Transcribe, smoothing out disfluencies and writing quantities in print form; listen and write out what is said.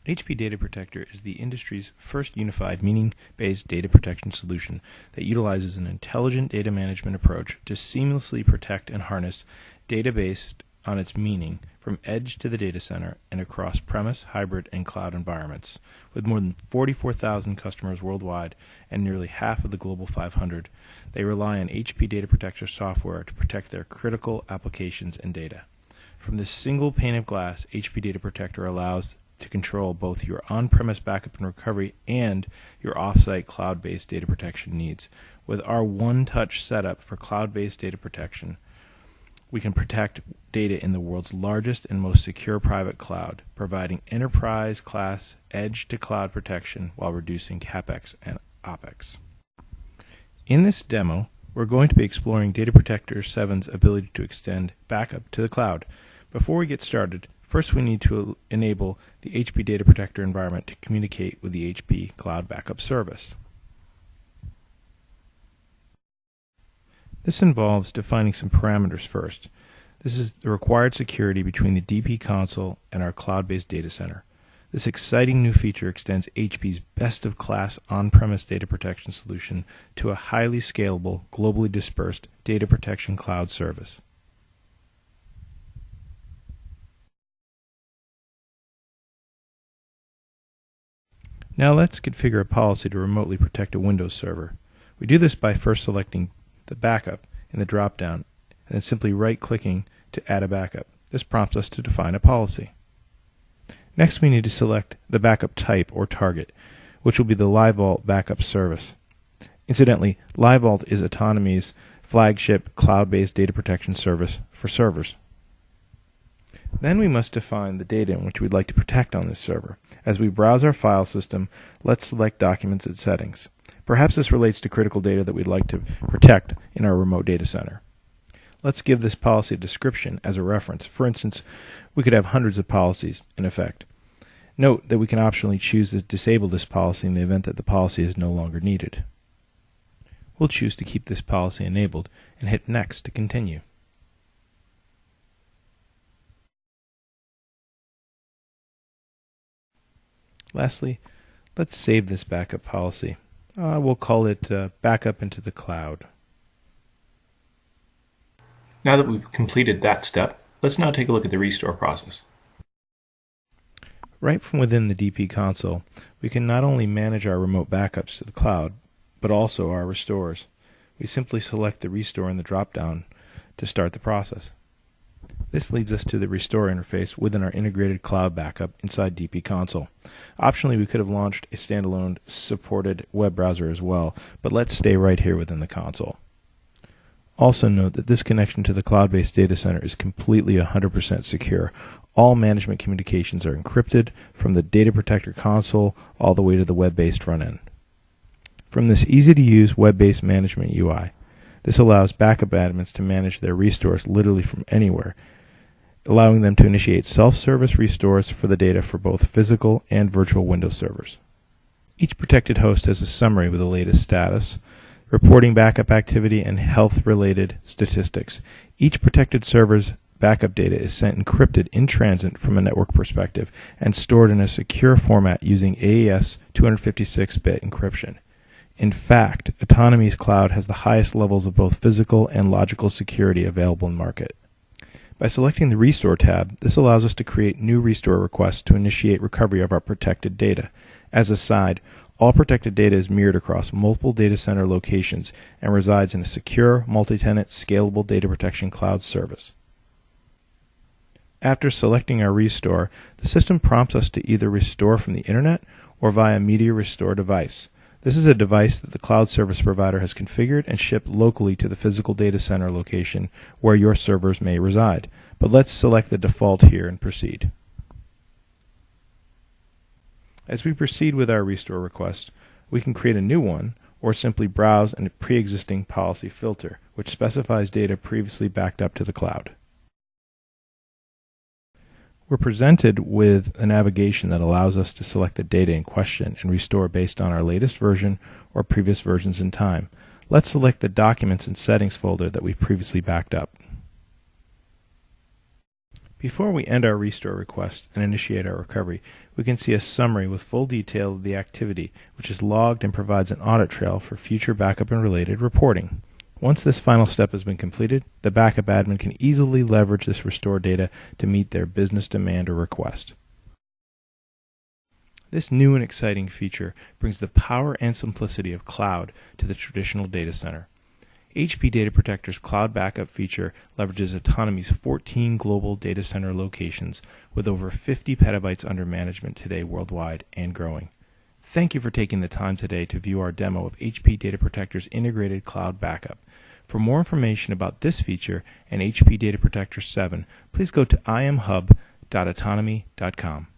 HP Data Protector is the industry's first unified meaning-based data protection solution that utilizes an intelligent data management approach to seamlessly protect and harness data based on its meaning from edge to the data center and across premise, hybrid, and cloud environments. With more than 44,000 customers worldwide and nearly half of the Global 500, they rely on HP Data Protector software to protect their critical applications and data. From this single pane of glass, HP Data Protector allows to control both your on-premise backup and recovery and your off-site cloud-based data protection needs. With our one-touch setup for cloud-based data protection, we can protect data in the world's largest and most secure private cloud, providing enterprise-class edge-to-cloud protection while reducing CapEx and OpEx. In this demo, we're going to be exploring Data Protector 7's ability to extend backup to the cloud. Before we get started, first we need to enable the HP Data Protector environment to communicate with the HP Cloud Backup Service. This involves defining some parameters first. This is the required security between the DP console and our cloud-based data center. This exciting new feature extends HP's best-of-class on-premise data protection solution to a highly scalable, globally dispersed data protection cloud service. Now let's configure a policy to remotely protect a Windows server. We do this by first selecting the backup in the drop-down and then simply right-clicking to add a backup. This prompts us to define a policy. Next, we need to select the backup type or target, which will be the LiveVault backup service. Incidentally, LiveVault is Autonomy's flagship cloud-based data protection service for servers. Then we must define the data in which we'd like to protect on this server. As we browse our file system, let's select Documents and Settings. Perhaps this relates to critical data that we'd like to protect in our remote data center. Let's give this policy a description as a reference. For instance, we could have hundreds of policies in effect. Note that we can optionally choose to disable this policy in the event that the policy is no longer needed. We'll choose to keep this policy enabled and hit Next to continue. Lastly, let's save this backup policy. We'll call it Backup into the Cloud. Now that we've completed that step, let's now take a look at the restore process. Right from within the DP console, we can not only manage our remote backups to the cloud, but also our restores. We simply select the restore in the drop-down to start the process. This leads us to the restore interface within our integrated cloud backup inside DP console. Optionally, we could have launched a standalone supported web browser as well, but let's stay right here within the console. Also note that this connection to the cloud-based data center is completely 100% secure. All management communications are encrypted from the Data Protector console all the way to the web-based front end. From this easy-to-use web-based management UI, this allows backup admins to manage their restores literally from anywhere, allowing them to initiate self-service restores for the data for both physical and virtual Windows servers. Each protected host has a summary with the latest status, reporting backup activity, and health-related statistics. Each protected server's backup data is sent encrypted in transit from a network perspective and stored in a secure format using AES 256-bit encryption. In fact, Autonomy's cloud has the highest levels of both physical and logical security available in the market. By selecting the Restore tab, this allows us to create new restore requests to initiate recovery of our protected data. As a side, all protected data is mirrored across multiple data center locations and resides in a secure, multi-tenant, scalable data protection cloud service. After selecting our restore, the system prompts us to either restore from the internet or via Media Restore device. This is a device that the cloud service provider has configured and shipped locally to the physical data center location where your servers may reside. But let's select the default here and proceed. As we proceed with our restore request, we can create a new one or simply browse a pre-existing policy filter, which specifies data previously backed up to the cloud. We're presented with a navigation that allows us to select the data in question and restore based on our latest version or previous versions in time. Let's select the Documents and Settings folder that we previously backed up. Before we end our restore request and initiate our recovery, we can see a summary with full detail of the activity, which is logged and provides an audit trail for future backup and related reporting. Once this final step has been completed, the backup admin can easily leverage this restore data to meet their business demand or request. This new and exciting feature brings the power and simplicity of cloud to the traditional data center. HP Data Protector's Cloud Backup feature leverages Autonomy's 14 global data center locations with over 50 petabytes under management today worldwide and growing. Thank you for taking the time today to view our demo of HP Data Protector's integrated cloud backup. For more information about this feature and HP Data Protector 7, please go to imhub.autonomy.com.